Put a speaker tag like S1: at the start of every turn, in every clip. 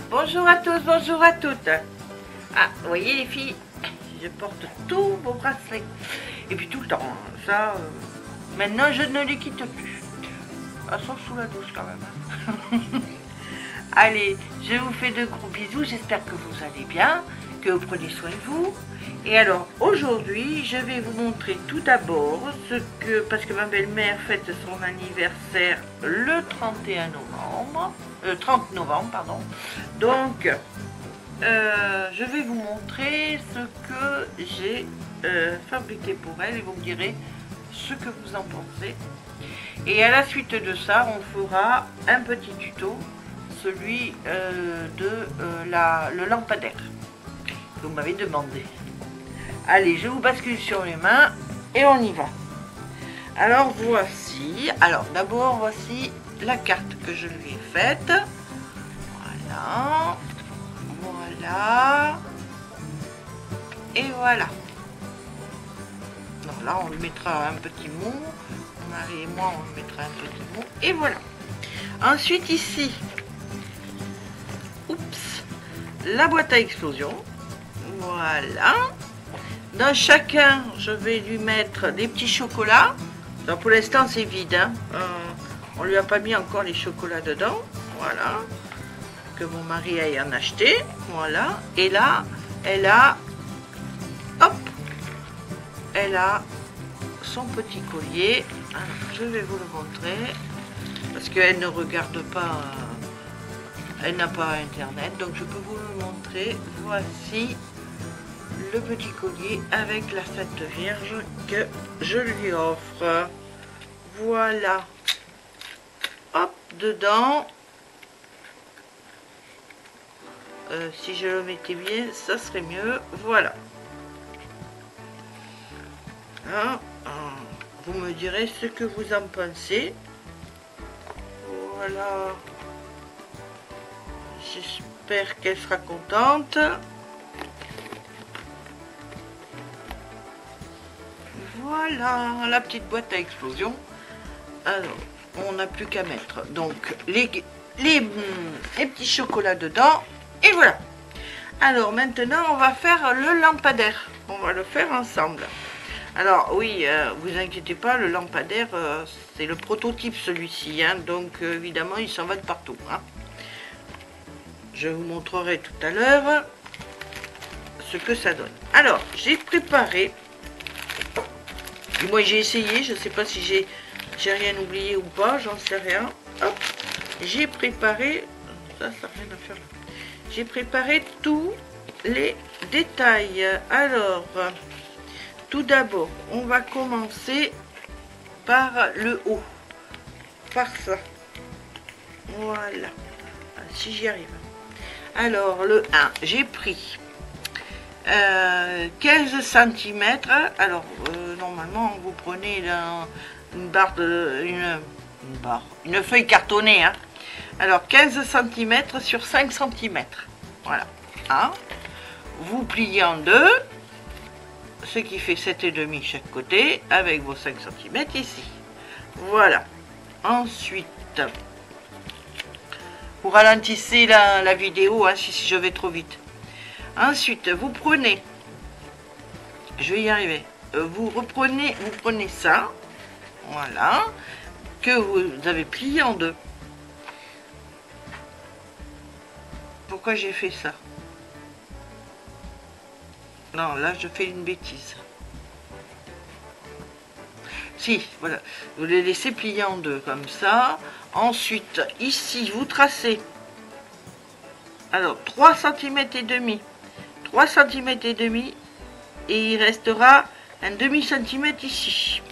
S1: Bonjour à tous, bonjour à toutes. Ah, vous voyez les filles, je porte tous vos bracelets. Et puis tout le temps, hein. Ça, maintenant je ne les quitte plus. Elles sont sous la douche quand même. Allez, je vous fais de gros bisous, j'espère que vous allez bien, que vous prenez soin de vous. Et alors, aujourd'hui, je vais vous montrer tout d'abord parce que ma belle-mère fête son anniversaire le 30 novembre, pardon. Donc, je vais vous montrer ce que j'ai fabriqué pour elle et vous me direz ce que vous en pensez. Et à la suite de ça, on fera un petit tuto, celui le lampadaire que vous m'avez demandé. Allez, je vous bascule sur les mains et on y va. Alors voici, d'abord voici la carte que je lui ai faite. Voilà, voilà, et voilà. Donc là, on lui mettra un petit mot. Marie et moi, on lui mettra un petit mot. Et voilà. Ensuite ici, oups, la boîte à explosion. Voilà. Dans chacun, je vais lui mettre des petits chocolats. Donc pour l'instant, c'est vide. Hein. On lui a pas mis encore les chocolats dedans. Voilà. Que mon mari aille en acheter. Voilà. Et là, elle a, hop, elle a son petit collier. Alors, je vais vous le montrer. Parce qu'elle ne regarde pas, elle n'a pas internet. Donc je peux vous le montrer. Voici le petit collier avec la Sainte Vierge que je lui offre. Voilà. Hop, dedans. Si je le mettais bien, ça serait mieux. Voilà. Hein, vous me direz ce que vous en pensez. Voilà. J'espère qu'elle sera contente. Voilà, la petite boîte à explosion. Alors, on n'a plus qu'à mettre donc les petits chocolats dedans. Et voilà. Alors, maintenant, on va faire le lampadaire. On va le faire ensemble. Alors, oui, vous inquiétez pas, le lampadaire, c'est le prototype celui-ci. Hein, donc, évidemment, il s'en va de partout. Hein. Je vous montrerai tout à l'heure ce que ça donne. Alors, j'ai préparé... Moi j'ai essayé, je ne sais pas si j'ai rien oublié ou pas, j'en sais rien. Hop, j'ai préparé, ça n'a rien à faire là. J'ai préparé tous les détails. Alors, tout d'abord, on va commencer par le haut, par ça. Voilà, si j'y arrive. Alors, le 1, j'ai pris 15 cm. Alors normalement vous prenez une feuille cartonnée, hein. Alors 15 cm sur 5 cm, voilà, hein. Vous pliez en deux, ce qui fait 7,5 chaque côté avec vos 5 cm ici. Voilà. Ensuite, vous ralentissez la vidéo, hein, si je vais trop vite. Ensuite, vous prenez, je vais y arriver, vous prenez ça, voilà, que vous avez plié en deux. Pourquoi j'ai fait ça? Non, là, je fais une bêtise. Si, voilà, vous les laissez plier en deux, comme ça. Ensuite, ici, vous tracez, alors, 3 cm et demi. 3 cm et demi et il restera un demi-centimètre ici.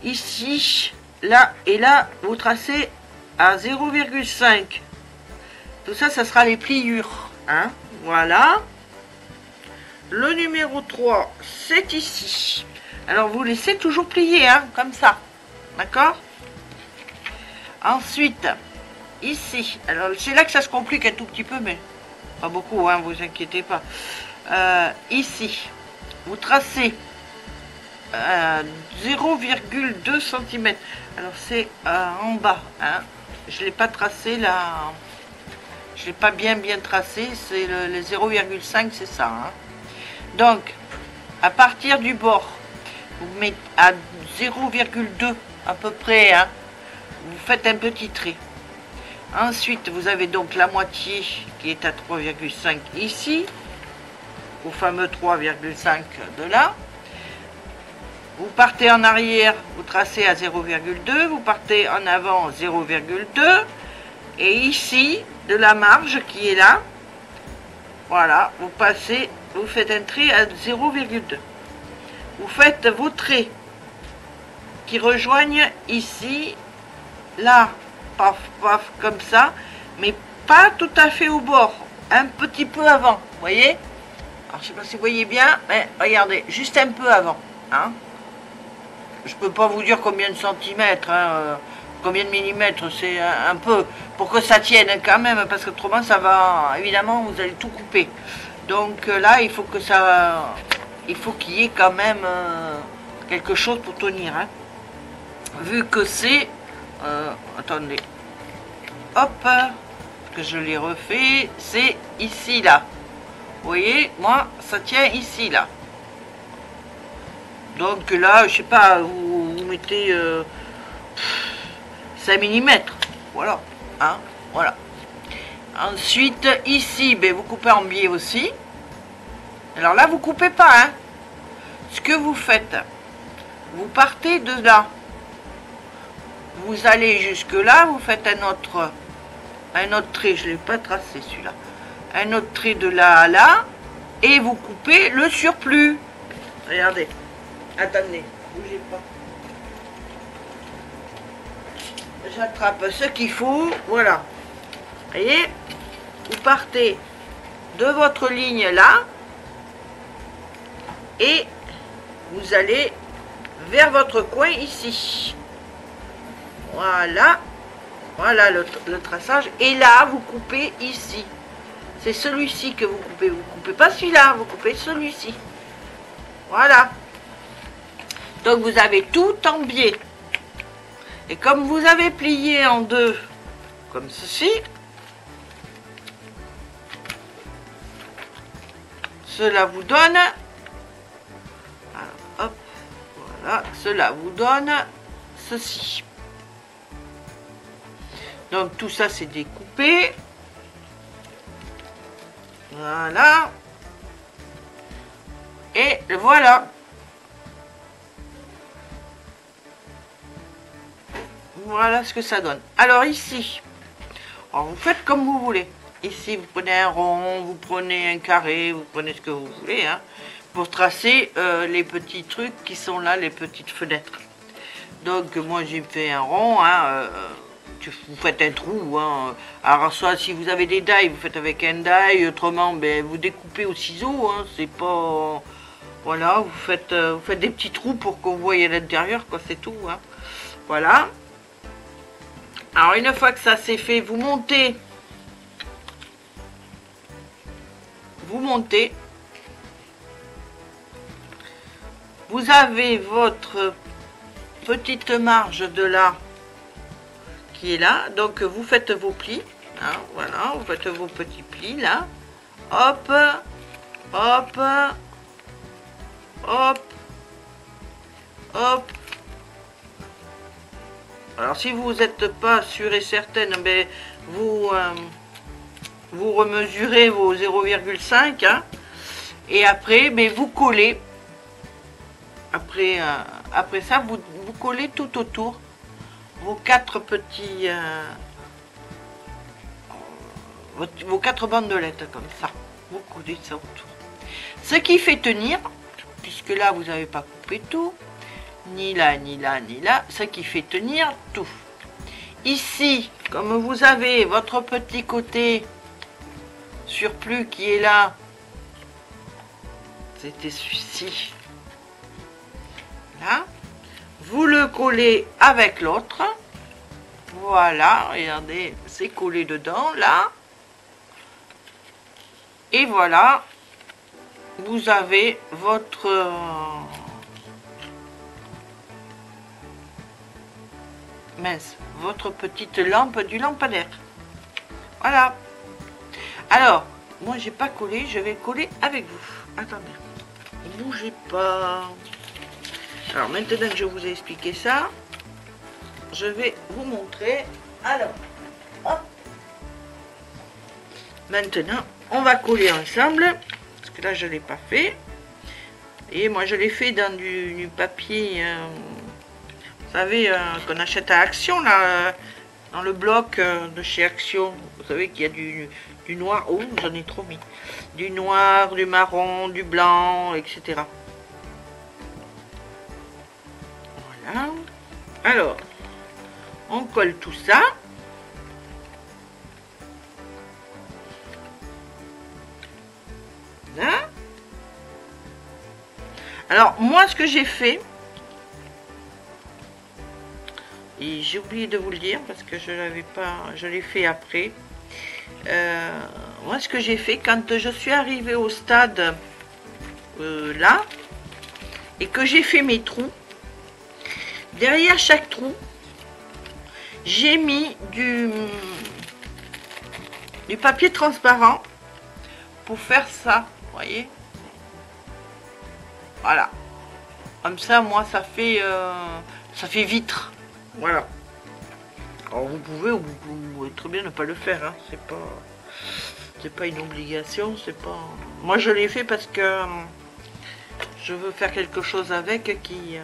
S1: Ici, là et là, vous tracez à 0,5. Tout ça, ça sera les pliures. Hein, voilà. Le numéro 3, c'est ici. Alors, vous laissez toujours plier, hein, comme ça. D'accord? Ensuite, ici. Alors, c'est là que ça se complique un tout petit peu, mais... pas beaucoup, hein, vous inquiétez pas. Ici, vous tracez 0,2 cm. Alors c'est en bas, hein. je l'ai pas tracé là. Je l'ai pas bien tracé. C'est le 0,5, c'est ça. Hein. Donc, à partir du bord, vous mettez à 0,2 à peu près. Hein, vous faites un petit trait. Ensuite, vous avez donc la moitié qui est à 3,5 ici, au fameux 3,5 de là. Vous partez en arrière, vous tracez à 0,2, vous partez en avant 0,2, et ici, de la marge qui est là, voilà, vous passez, vous faites un trait à 0,2. Vous faites vos traits qui rejoignent ici, là, paf, paf, comme ça, mais pas tout à fait au bord, un petit peu avant, vous voyez? Alors, je sais pas si vous voyez bien, mais regardez, juste un peu avant, hein? Je peux pas vous dire combien de centimètres, hein, combien de millimètres, c'est un peu, pour que ça tienne quand même, parce que autrement ça va, évidemment, vous allez tout couper. Donc là, il faut que ça, il faut qu'il y ait quand même quelque chose pour tenir, hein. Vu que c'est, attendez, hop, que je l'ai refait, c'est ici, là. Vous voyez, moi, ça tient ici, là. Donc là, je sais pas, vous mettez 5 mm. Voilà. Hein, voilà. Ensuite, ici, ben, vous coupez en biais aussi. Alors là, vous coupez pas. Hein. Ce que vous faites, vous partez de là. Vous allez jusque là, vous faites un autre trait. Je ne l'ai pas tracé celui-là. Un autre trait de là à là. Et vous coupez le surplus. Regardez. Attendez, bougez pas. J'attrape ce qu'il faut, voilà. Vous voyez, vous partez de votre ligne là et vous allez vers votre coin ici. Voilà, voilà le traçage. Et là, vous coupez ici. C'est celui-ci que vous coupez. Vous coupez pas celui-là, vous coupez celui-ci. Voilà. Donc vous avez tout en biais. Et comme vous avez plié en deux, comme ceci, cela vous donne, alors, hop, voilà, cela vous donne ceci. Donc tout ça c'est découpé. Voilà. Et voilà. Voilà ce que ça donne. Alors ici, alors vous faites comme vous voulez. Ici, vous prenez un rond, vous prenez un carré, vous prenez ce que vous voulez, hein, pour tracer les petits trucs qui sont là, les petites fenêtres. Donc moi j'ai fait un rond, hein, vous faites un trou. Hein. Alors soit si vous avez des die, vous faites avec un die, autrement ben, vous découpez au ciseau, hein, c'est pas... Voilà, vous faites des petits trous pour que vous voyez à l'intérieur, quoi, c'est tout. Hein. Voilà. Alors une fois que ça c'est fait, vous montez. Vous avez votre petite marge de là qui est là. Donc vous faites vos plis. Hein, voilà, vous faites vos petits plis là. Hop, hop, hop, hop. Alors si vous n'êtes pas sûr et certaine, ben, vous remesurez vos 0,5 hein, et après ben, vous collez. Après ça, vous collez tout autour vos quatre petits vos quatre bandelettes comme ça. Vous collez ça autour. Ce qui fait tenir, puisque là vous n'avez pas coupé tout. Ni là, ni là, ni là, ce qui fait tenir tout. Ici, comme vous avez votre petit côté surplus qui est là, c'était celui-ci, là, vous le collez avec l'autre, voilà, regardez, c'est collé dedans, là, et voilà, vous avez votre... mince, votre petite lampe du lampadaire. Voilà. Alors, moi j'ai pas collé, je vais coller avec vous. Attendez, bougez pas. Alors maintenant que je vous ai expliqué ça, je vais vous montrer. Alors, hop. Maintenant, on va coller ensemble, parce que là je l'ai pas fait. Et moi je l'ai fait dans du papier, vous savez, qu'on achète à Action, là, dans le bloc de chez Action. Vous savez qu'il y a du noir, oh j'en ai trop mis, du noir, du marron, du blanc, etc. Voilà. Alors, on colle tout ça. Là. Alors, moi, ce que j'ai fait, et j'ai oublié de vous le dire parce que je l'avais pas, je l'ai fait après. Moi, ce que j'ai fait quand je suis arrivée au stade là et que j'ai fait mes trous, derrière chaque trou, j'ai mis du papier transparent pour faire ça, vous voyez. Voilà, comme ça, moi, ça fait vitre. Voilà. Alors vous pouvez très bien ne pas le faire, hein. C'est pas une obligation, c'est pas. Moi, je l'ai fait parce que je veux faire quelque chose avec qui.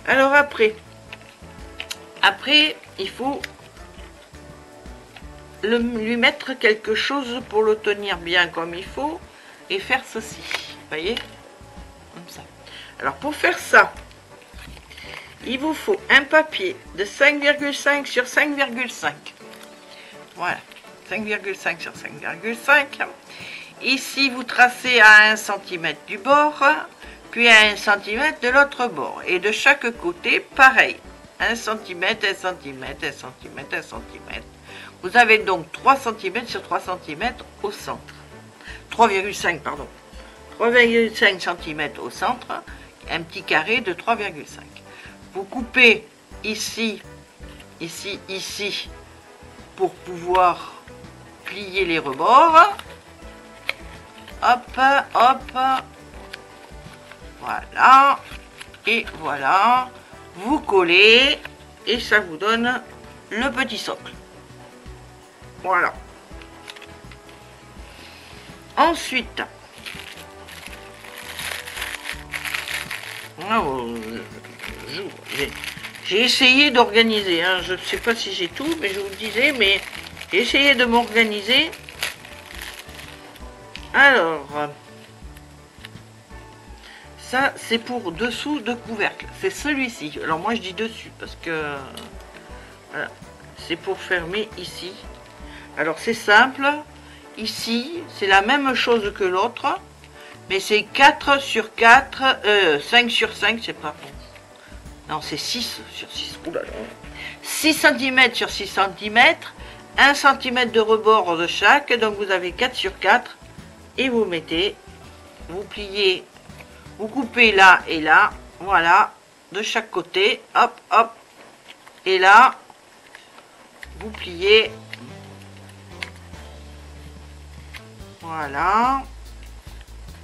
S1: Alors après, il faut lui mettre quelque chose pour le tenir bien comme il faut et faire ceci, vous voyez. Comme ça. Alors pour faire ça, il vous faut un papier de 5,5 sur 5,5. Voilà, 5,5 sur 5,5. Ici, vous tracez à 1 cm du bord, puis à 1 cm de l'autre bord. Et de chaque côté, pareil. 1 cm, 1 cm, 1 cm, 1 cm. Vous avez donc 3 cm sur 3 cm au centre. 3,5, pardon. 3,5 cm au centre, un petit carré de 3,5. Vous coupez ici, ici, ici, pour pouvoir plier les rebords. Hop, hop. Voilà. Et voilà. Vous collez et ça vous donne le petit socle. Voilà. Ensuite, j'ai essayé d'organiser, hein. Je ne sais pas si j'ai tout, mais je vous le disais, mais j'ai essayé de m'organiser. Alors, ça c'est pour dessous de couvercle, c'est celui-ci. Alors moi je dis dessus parce que voilà, c'est pour fermer ici. Alors c'est simple, ici c'est la même chose que l'autre, mais c'est 4 sur 4, 5 sur 5, c'est pas bon. Non, c'est 6 sur 6. Oulala. 6 cm sur 6 cm, 1 cm de rebord de chaque, donc vous avez 4 sur 4. Et vous mettez, vous pliez, vous coupez là et là, voilà, de chaque côté, hop, hop. Et là, vous pliez. Voilà.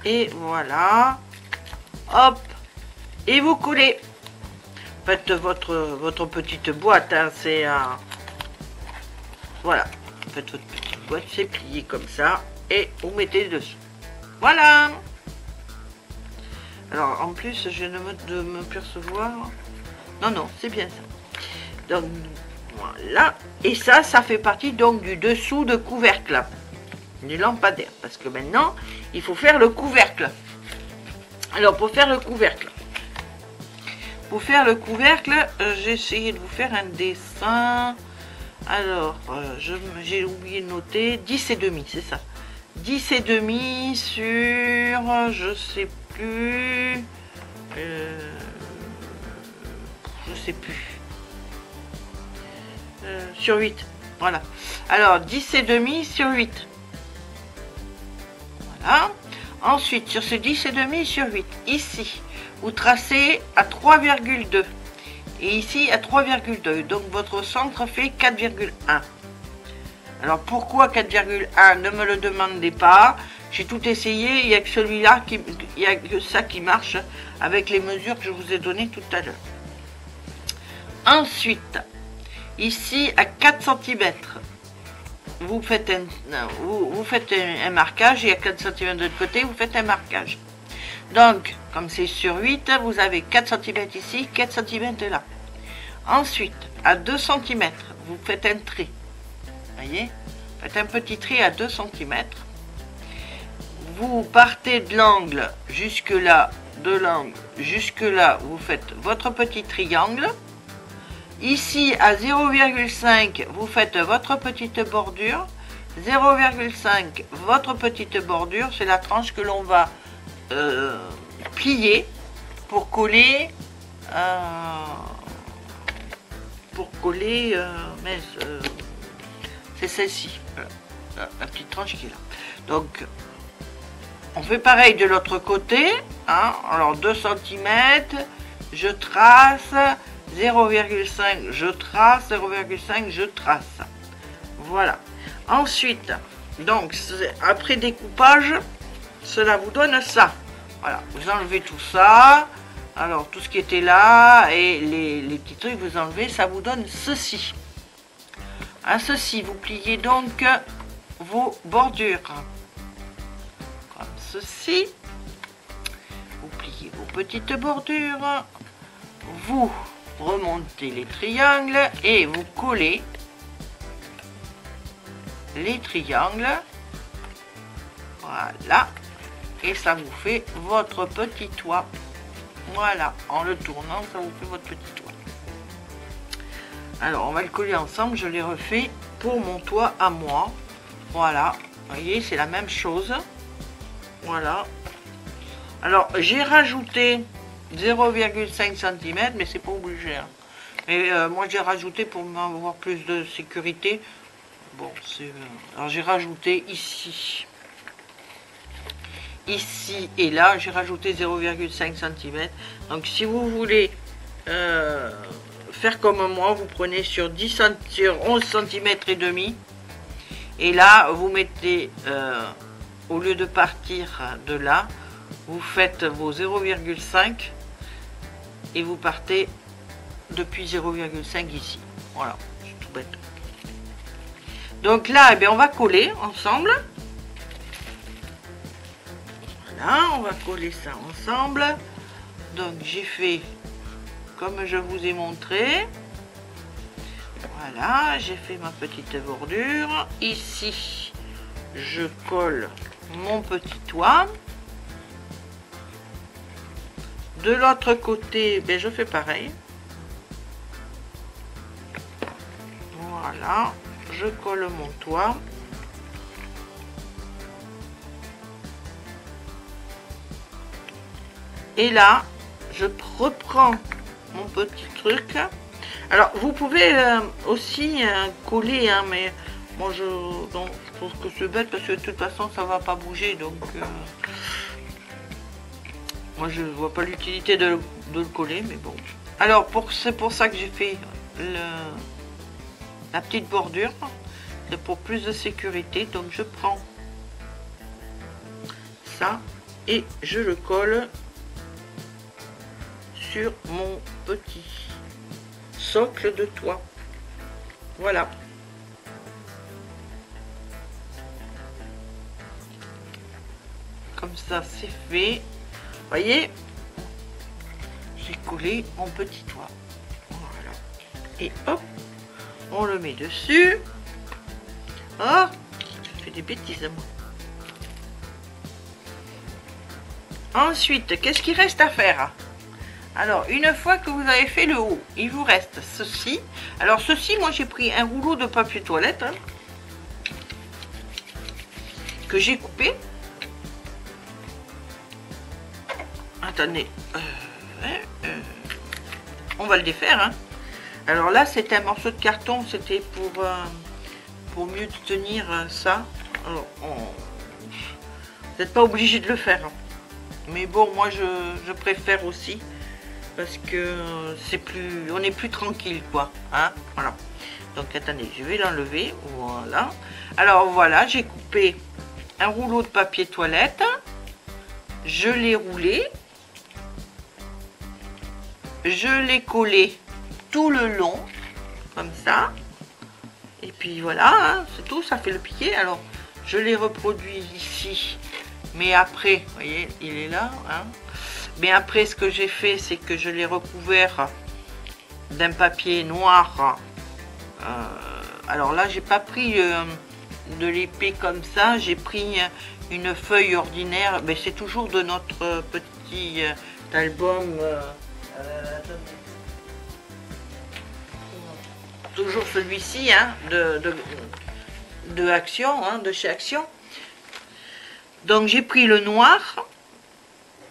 S1: Et voilà. Hop. Et vous coulez. Faites votre petite boîte, hein, c'est un... Voilà. Faites votre petite boîte, c'est plié comme ça. Et vous mettez dessus. Voilà. Alors, en plus, je viens de me percevoir. Non, non, c'est bien ça. Donc, voilà. Et ça fait partie donc du dessous de couvercle. Du lampadaire. Parce que maintenant, il faut faire le couvercle. Alors, pour faire le couvercle, j'ai essayé de vous faire un dessin. Alors, j'ai oublié de noter 10,5, c'est ça. 10,5 sur, je sais plus, sur 8. Voilà. Alors, 10,5 sur 8. Voilà. Ensuite, sur ce 10,5 sur 8, ici, vous tracez à 3,2. et ici à 3,2. Donc votre centre fait 4,1. Alors pourquoi 4,1? Ne me le demandez pas. J'ai tout essayé, il n'y a que celui-là, il n'y a que ça qui marche avec les mesures que je vous ai données tout à l'heure. Ensuite, ici à 4 cm, vous faites un marquage, et à 4 cm de l'autre côté, vous faites un marquage. Donc, comme c'est sur 8, vous avez 4 cm ici, 4 cm là. Ensuite, à 2 cm, vous faites un trait. Voyez, faites un petit trait à 2 cm. Vous partez de l'angle jusque là, de l'angle jusque là, vous faites votre petit triangle. Ici à 0,5, vous faites votre petite bordure. 0,5, votre petite bordure, c'est la tranche que l'on va plier pour coller c'est celle-ci, la petite tranche qui est là. Donc on fait pareil de l'autre côté, hein. Alors 2 cm, je trace, 0,5, je trace, 0,5, je trace. Voilà. Ensuite, donc après découpage, cela vous donne ça. Voilà, vous enlevez tout ça. Alors tout ce qui était là et les petits trucs, vous enlevez, ça vous donne ceci. À ceci, vous pliez donc vos bordures. Comme ceci. Vous pliez vos petites bordures. Vous remontez les triangles et vous collez les triangles. Voilà. Et ça vous fait votre petit toit. Voilà. En le tournant, ça vous fait votre petit toit. Alors, on va le coller ensemble. Je l'ai refait pour mon toit à moi. Voilà. Vous voyez, c'est la même chose. Voilà. Alors, j'ai rajouté 0,5 cm, mais c'est pas obligé. Hein. Et moi, j'ai rajouté pour avoir plus de sécurité. Bon, c'est... alors, j'ai rajouté ici. Ici et là, j'ai rajouté 0,5 cm. Donc, si vous voulez faire comme moi, vous prenez sur 11 cm et demi. Et là, vous mettez, au lieu de partir de là, vous faites vos 0,5 et vous partez depuis 0,5 ici. Voilà, c'est tout bête. Donc là, eh bien, on va coller ensemble. Voilà, on va coller ça ensemble. Donc j'ai fait comme je vous ai montré. Voilà, j'ai fait ma petite bordure. Ici, je colle mon petit toit. De l'autre côté, ben, je fais pareil. Voilà, je colle mon toit. Et là, je reprends mon petit truc. Alors, vous pouvez aussi coller, hein, mais moi je trouve que c'est bête parce que de toute façon ça va pas bouger, donc moi je vois pas l'utilité de le coller, mais bon. Alors c'est pour ça que j'ai fait la petite bordure, c'est pour plus de sécurité. Donc je prends ça et je le colle sur mon petit socle de toit. Voilà. Comme ça c'est fait. Voyez, j'ai collé mon petit toit. Voilà. Et hop, on le met dessus. Oh, je fais des bêtises à moi. Ensuite, qu'est-ce qu'il reste à faire? Alors, une fois que vous avez fait le haut, il vous reste ceci. Alors, ceci, moi, j'ai pris un rouleau de papier toilette, hein, que j'ai coupé. Attendez. On va le défaire. Hein. Alors là, c'était un morceau de carton. C'était pour mieux tenir ça. Alors, vous n'êtes pas obligé de le faire. Hein. Mais bon, moi, je préfère aussi. parce que c'est plus, on est plus tranquille quoi, hein, voilà. Donc attendez, je vais l'enlever, voilà. Alors voilà, j'ai coupé un rouleau de papier toilette, je l'ai roulé, je l'ai collé tout le long, comme ça, et puis voilà, hein, c'est tout, ça fait le piqué. Alors je l'ai reproduit ici, mais après, vous voyez, il est là, hein. Mais après, ce que j'ai fait, c'est que je l'ai recouvert d'un papier noir. Alors là, j'ai pas pris de l'épée comme ça, j'ai pris une feuille ordinaire. Mais c'est toujours de notre petit album. Toujours celui-ci, hein, de Action, hein, de chez Action. Donc j'ai pris le noir.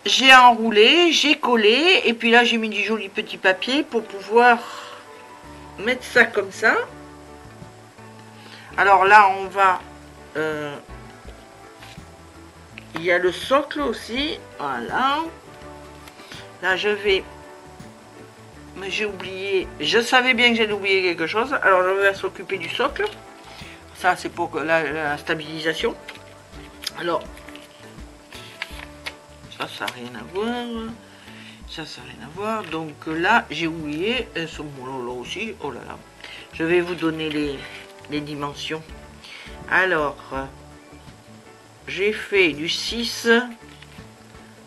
S1: J'ai enroulé, j'ai collé, et puis là j'ai mis du joli petit papier pour pouvoir mettre ça comme ça. Alors là on va... il y a le socle aussi, voilà. Là je vais... Mais j'ai oublié, je savais bien que j'allais oublier quelque chose, alors je vais s'occuper du socle. Ça c'est pour la stabilisation. Alors... ça n'a rien à voir, ça n'a rien à voir. Donc là j'ai oublié ce mot là aussi. Oh là là, je vais vous donner les dimensions. Alors j'ai fait du 6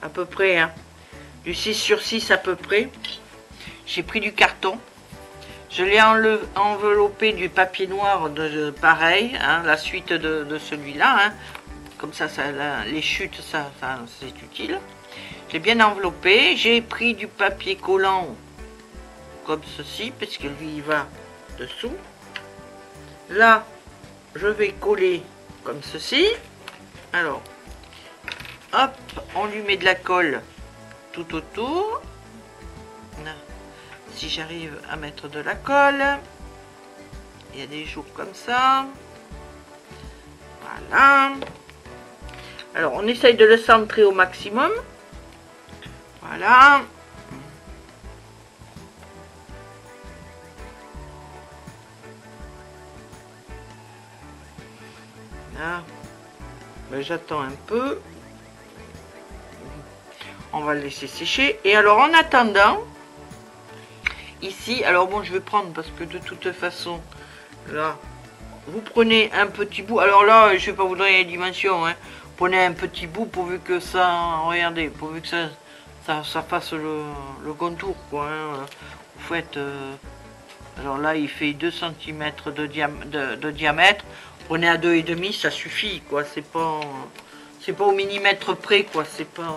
S1: à peu près, hein, du 6 sur 6 à peu près. J'ai pris du carton, je l'ai enveloppé du papier noir de pareil, hein, la suite de celui-là, hein. Comme ça, les chutes, ça c'est utile. J'ai bien enveloppé. J'ai pris du papier collant comme ceci, parce que lui il va dessous. Là, je vais coller comme ceci. Alors, hop, on lui met de la colle tout autour. Là, si j'arrive à mettre de la colle, il y a des jours comme ça. Voilà. Alors, on essaye de le centrer au maximum. Voilà. Là. Ben, j'attends un peu. On va le laisser sécher. Et alors, en attendant, ici, alors bon, je vais prendre parce que de toute façon, là, vous prenez un petit bout. Alors là, je vais pas vous donner les dimensions, hein. Prenez un petit bout pourvu que ça, regardez, pourvu que ça fasse le contour, quoi, hein. Vous faites, alors là il fait 2 cm de diamètre, prenez à 2,5, ça suffit, quoi, c'est pas au millimètre près, quoi, c'est pas...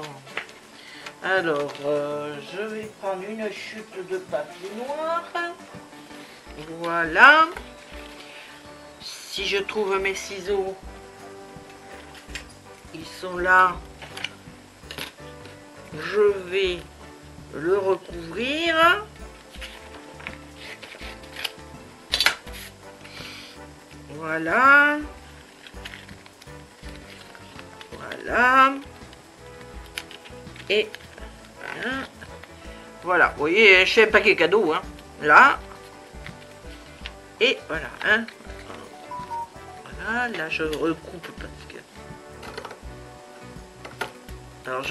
S1: Alors, je vais prendre une chute de papier noir, voilà, si je trouve mes ciseaux, ils sont là, je vais le recouvrir. Voilà. Voilà. Et voilà. Voilà. Vous voyez, je fais un paquet cadeau, hein. Là. Et voilà. Hein. Voilà. Là, je recoupe parce que... Alors,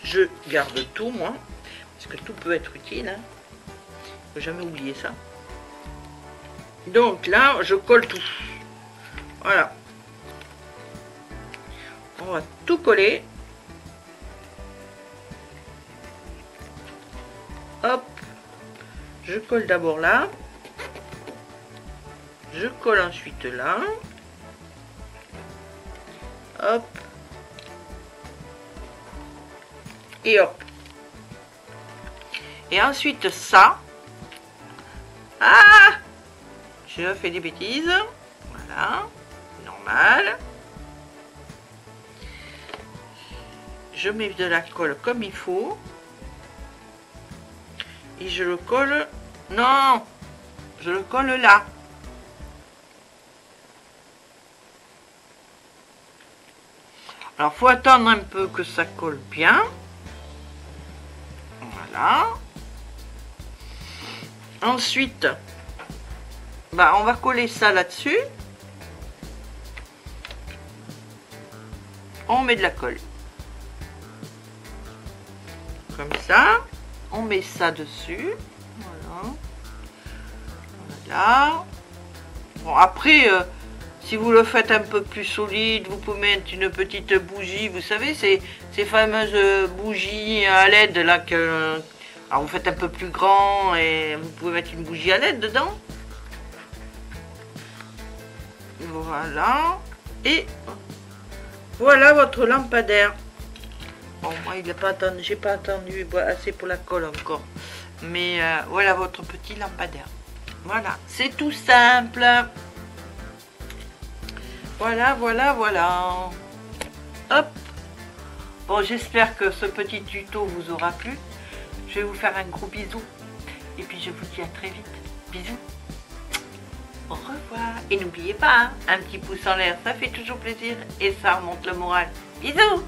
S1: je garde tout, moi. Parce que tout peut être utile, hein. Faut jamais oublier ça. Donc là, je colle tout. Voilà. On va tout coller. Hop. Je colle d'abord là. Je colle ensuite là. Hop. Et hop. Et ensuite ça. Ah! Je fais des bêtises. Voilà. Normal. Je mets de la colle comme il faut. Et je le colle. Non! Je le colle là. Alors, faut attendre un peu que ça colle bien. Voilà. Ensuite, bah, on va coller ça là-dessus. On met de la colle. Comme ça. On met ça dessus. Voilà. Voilà. Bon, après, si vous le faites un peu plus solide, vous pouvez mettre une petite bougie. Vous savez, ces fameuses bougies à LED là que... Alors, vous faites un peu plus grand et vous pouvez mettre une bougie à LED dedans. Voilà. Et voilà votre lampadaire. Bon, moi, il n'a pas attendu, j'ai pas attendu assez pour la colle encore. Mais voilà votre petit lampadaire. Voilà, c'est tout simple. Voilà, voilà, voilà. Hop. Bon, j'espère que ce petit tuto vous aura plu. Je vais vous faire un gros bisou. Et puis, je vous dis à très vite. Bisous. Au revoir. Et n'oubliez pas, hein, un petit pouce en l'air, ça fait toujours plaisir. Et ça remonte le moral. Bisous.